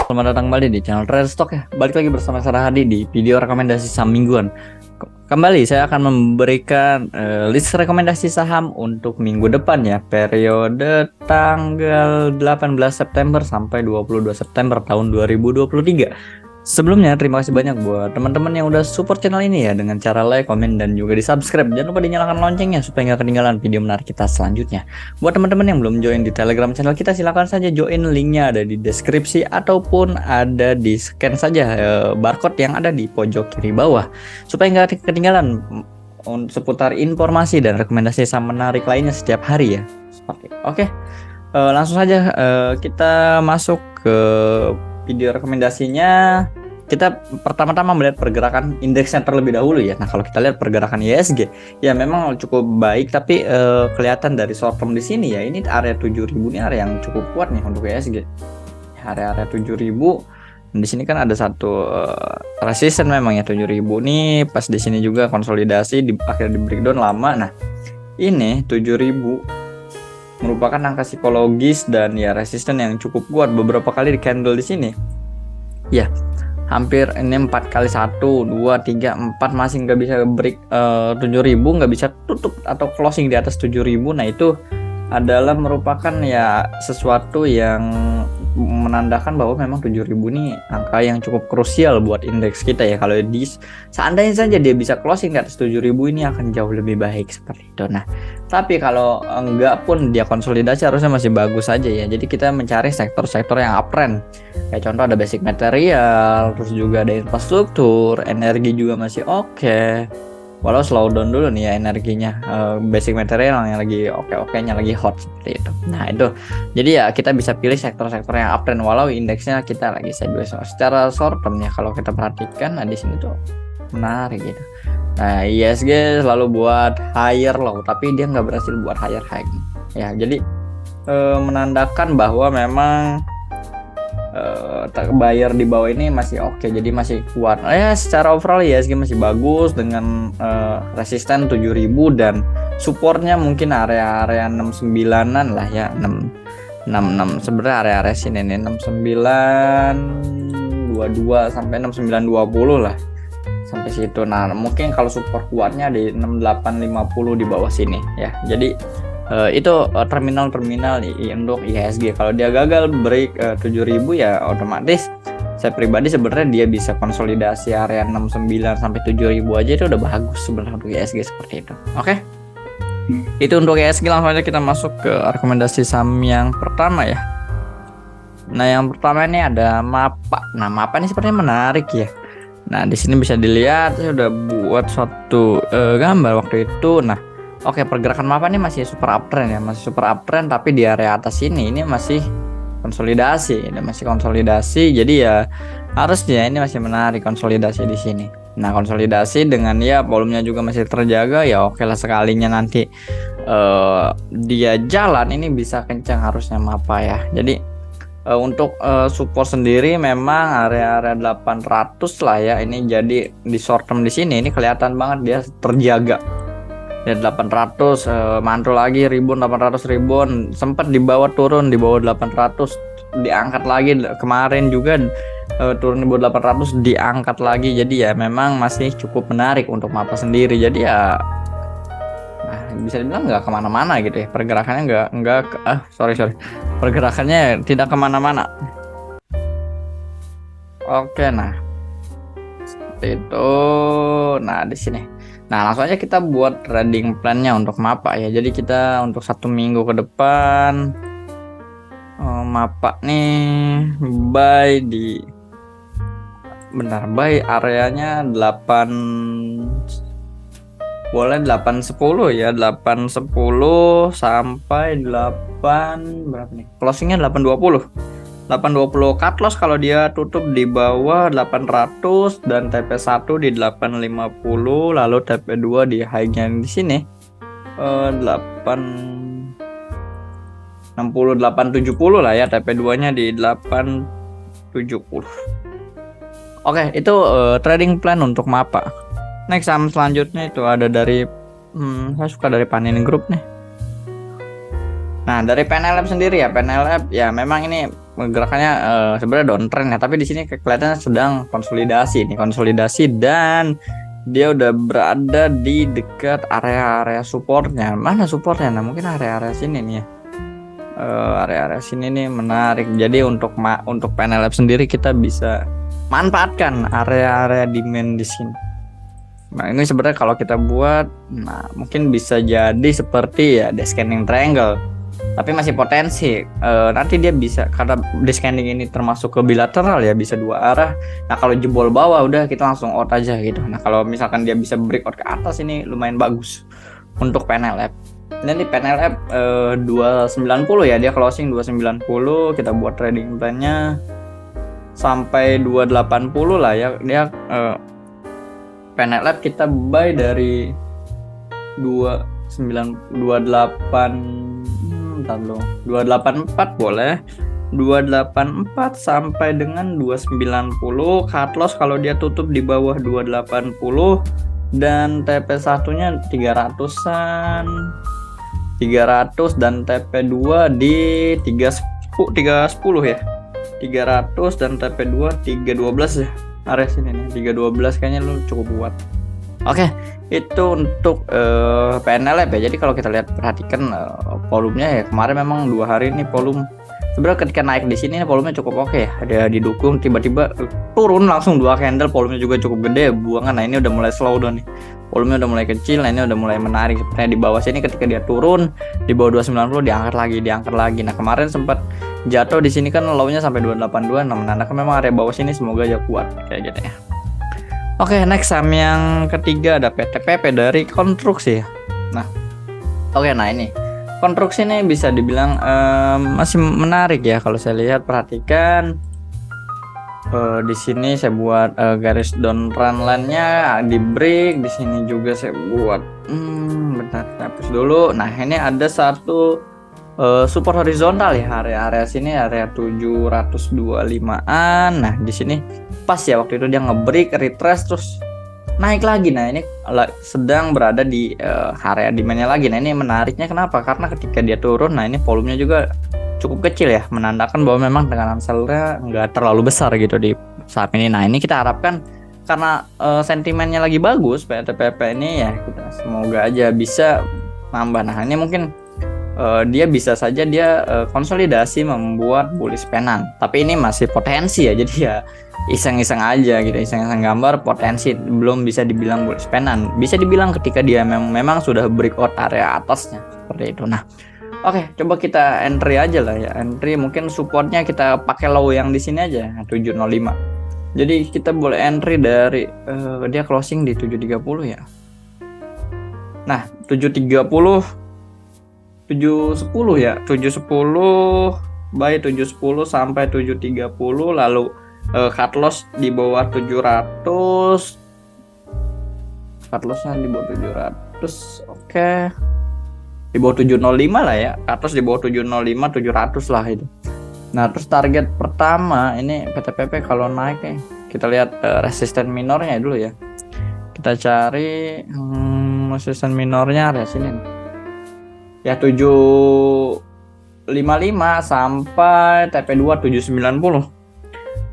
Selamat datang kembali di channel Trade Stock ya. Balik lagi bersama saya Hadi di video rekomendasi saham mingguan. Kembali saya akan memberikan list rekomendasi saham untuk minggu depan ya, periode tanggal 18 September sampai 22 September tahun 2023. Sebelumnya terima kasih banyak buat teman-teman yang udah support channel ini ya dengan cara like, komen, dan juga di subscribe. Jangan lupa dinyalakan loncengnya supaya nggak ketinggalan video menarik kita selanjutnya. Buat teman-teman yang belum join di Telegram channel kita, silahkan saja join, linknya ada di deskripsi ataupun ada di scan saja barcode yang ada di pojok kiri bawah supaya nggak ketinggalan seputar informasi dan rekomendasi saham menarik lainnya setiap hari ya. Oke, langsung saja kita masuk ke video rekomendasinya. Kita pertama-tama melihat pergerakan indeksnya terlebih dahulu ya. Nah, kalau kita lihat pergerakan IHSG ya memang cukup baik, tapi kelihatan dari short term di sini ya, ini area 7000 ini area yang cukup kuat nih untuk IHSG. Area 7000. Di sini kan ada satu resisten memang ya 7000 nih, pas di sini juga konsolidasi akhirnya di breakdown lama. Nah, ini 7000 merupakan angka psikologis dan ya resisten yang cukup kuat. Beberapa kali di candle di sini ya hampir ini 4 kali 1 2 3 4 masih nggak bisa break 7000, nggak bisa tutup atau closing di atas 7000. Nah, itu adalah merupakan ya sesuatu yang menandakan bahwa memang 7000 ini angka yang cukup krusial buat indeks kita ya. Kalau seandainya saja dia bisa closing di atas 7000, ini akan jauh lebih baik seperti itu. Nah, tapi kalau enggak pun dia konsolidasi harusnya masih bagus saja ya. Jadi kita mencari sektor-sektor yang uptrend. Kayak contoh ada basic material, terus juga ada infrastruktur, energi juga masih oke. Walau slow down dulu nih ya energinya, basic material yang lagi oke-okenya, lagi hot seperti itu. Nah, itu jadi ya kita bisa pilih sektor-sektor yang uptrend walau indeksnya kita lagi sideways. Secara short term ya kalau kita perhatikan, nah di sini tuh menarik gitu. Nah, IHSG selalu buat higher low, tapi dia nggak berhasil buat higher high ya. Jadi menandakan bahwa memang buyer di bawah ini masih oke, jadi masih kuat ya. Secara overall IHSG masih bagus dengan resisten 7000 dan supportnya mungkin area-area 69-an lah ya, 66 sebenarnya area-area sini nih, 6922 sampai 6920 lah sampai situ. Nah, mungkin kalau support kuatnya di 6850 di bawah sini ya. Jadi itu terminal untuk IHSG. Kalau dia gagal break 7000 ya otomatis saya pribadi sebenarnya dia bisa konsolidasi area 69 sampai 7000 aja, itu udah bagus sebenarnya untuk IHSG seperti itu. Oke. Itu untuk IHSG. Langsung aja kita masuk ke rekomendasi saham yang pertama ya. Nah, yang pertama ini ada MAPA. Nah, MAPA ini sepertinya menarik ya. Nah, di sini bisa dilihat saya udah buat suatu gambar waktu itu. Nah, oke, pergerakan MAPA ini masih super uptrend ya, masih super uptrend, tapi di area atas ini masih konsolidasi, jadi ya harusnya ini masih menarik konsolidasi di sini. Nah, konsolidasi dengan ya volumenya juga masih terjaga ya, oke lah sekalinya nanti dia jalan ini bisa kencang harusnya MAPA ya. Jadi untuk support sendiri memang area-area 800 lah ya. Ini jadi di short term di sini ini kelihatan banget dia terjaga. Ya 800 mantul lagi rebound 800 rebound, sempat dibawa turun di bawah 800, diangkat lagi kemarin juga turun di bawah 800, diangkat lagi. Jadi ya memang masih cukup menarik untuk MAPA sendiri. Jadi ya bisa dibilang nggak kemana-mana gitu ya pergerakannya, pergerakannya tidak kemana-mana. Oke, nah seperti itu. Nah, di sini. Nah, langsung aja kita buat trading plan-nya untuk MAPA ya. Jadi kita untuk 1 minggu ke depan MAPA nih buy areanya 8, boleh 810 ya, 810 sampai 8 berapa nih? Closingnya 820 cut loss kalau dia tutup di bawah 800 dan TP1 di 850, lalu TP2 di high-nya di sini 860 870 lah ya, TP2-nya di 870. Oke, itu trading plan untuk MAPA. Next saham selanjutnya itu ada dari saya suka dari Panin Group nih. Nah, dari PNLab sendiri ya, PNLab ya memang ini gerakannya sebenarnya downtrend ya, tapi di sini kelihatannya sedang konsolidasi dan dia udah berada di dekat area-area supportnya. Mana supportnya? Nah mungkin area-area sini nih ya. Area-area sini nih menarik. Jadi untuk PNLF sendiri kita bisa manfaatkan area-area demand di sini. Nah ini sebenarnya kalau kita buat, nah mungkin bisa jadi seperti ya descending triangle, tapi masih potensi. Nanti dia bisa, karena descending ini termasuk ke bilateral ya, bisa dua arah. Nah kalau jebol bawah udah kita langsung out aja gitu. Nah kalau misalkan dia bisa breakout ke atas, ini lumayan bagus untuk PNLF. Ini PNLF 290 ya, dia closing 290. Kita buat trading plan-nya sampai 280 lah ya. Dia PNLF kita buy dari 284 boleh, 284 sampai dengan 290. Cut loss kalau dia tutup di bawah 280 dan TP1 nya 300-an, 300 dan TP2 di 310 ya, 300 dan TP2 312 ya. Area sini nih 312 kayaknya lu cukup buat. Oke, itu untuk PNLF ya. Jadi kalau kita lihat, perhatikan volumenya ya, kemarin memang 2 hari ini volume sebenarnya ketika naik di sini volumenya cukup oke ya. Ada didukung, tiba-tiba turun langsung 2 candle, volumenya juga cukup gede buangan. Nah ini udah mulai slow down nih, volumenya udah mulai kecil. Nah ini udah mulai menarik. Sepertinya di bawah sini ketika dia turun di bawah 290 diangkat lagi. Nah kemarin sempat jatuh di sini kan, low-nya sampai 282. Nah menandakan memang area bawah sini semoga aja kuat kayak gitu ya. Oke, next saham yang ketiga ada PTPP dari konstruksi ya. Nah ini konstruksi ini bisa dibilang masih menarik ya. Kalau saya lihat, perhatikan di sini saya buat garis down trend line-nya di break. Di sini juga saya buat bentar, hapus dulu. Nah ini ada satu support horizontal ya, area sini area 725-an. Nah di sini pas ya, waktu itu dia nge-break, retrace, terus naik lagi. Nah ini sedang berada di area demand-nya lagi. Nah ini menariknya kenapa? Karena ketika dia turun, nah ini volumenya juga cukup kecil ya, menandakan bahwa memang tekanan sellernya nggak terlalu besar gitu di saat ini. Nah ini kita harapkan karena sentimennya lagi bagus PTPP ini ya, kita semoga aja bisa nambah. Nah ini mungkin dia bisa saja dia konsolidasi membuat bullish pennant, tapi ini masih potensi ya, jadi ya iseng-iseng aja gitu, iseng-iseng gambar, potensi, belum bisa dibilang bullish pennant. Bisa dibilang ketika dia memang sudah breakout area atasnya seperti itu. Nah oke, coba kita entry aja lah ya. Entry mungkin supportnya kita pakai low yang di sini aja 705. Jadi kita boleh entry dari dia closing di 730 ya. Nah 730 710 ya, 710 buy 710 sampai 730, lalu cut loss di bawah 700, cut lossnya di bawah 700. Oke, di bawah 705 lah ya, cut loss di bawah 705, 700 lah itu. Nah terus target pertama ini PTPP kalau naik nih, kita lihat resisten minornya dulu ya. Kita cari resisten minornya area sini nih ya, 755 sampai TP2 790.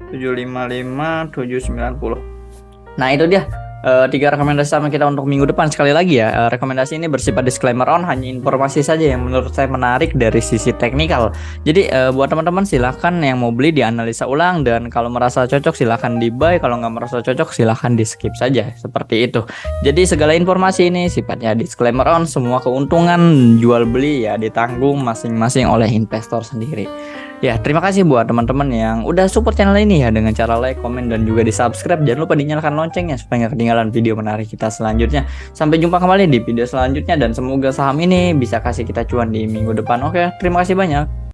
755 790. Nah itu dia 3 rekomendasi sama kita untuk minggu depan. Sekali lagi ya, rekomendasi ini bersifat disclaimer on, hanya informasi saja yang menurut saya menarik dari sisi teknikal. Jadi buat teman-teman silahkan yang mau beli dianalisa ulang, dan kalau merasa cocok silahkan di buy, kalau nggak merasa cocok silahkan di skip saja, seperti itu. Jadi segala informasi ini sifatnya disclaimer on, semua keuntungan jual beli ya ditanggung masing-masing oleh investor sendiri. Ya, terima kasih buat teman-teman yang udah support channel ini ya dengan cara like, komen, dan juga di subscribe. Jangan lupa dinyalakan loncengnya supaya nggak ketinggalan video menarik kita selanjutnya. Sampai jumpa kembali di video selanjutnya, dan semoga saham ini bisa kasih kita cuan di minggu depan. Oke, terima kasih banyak.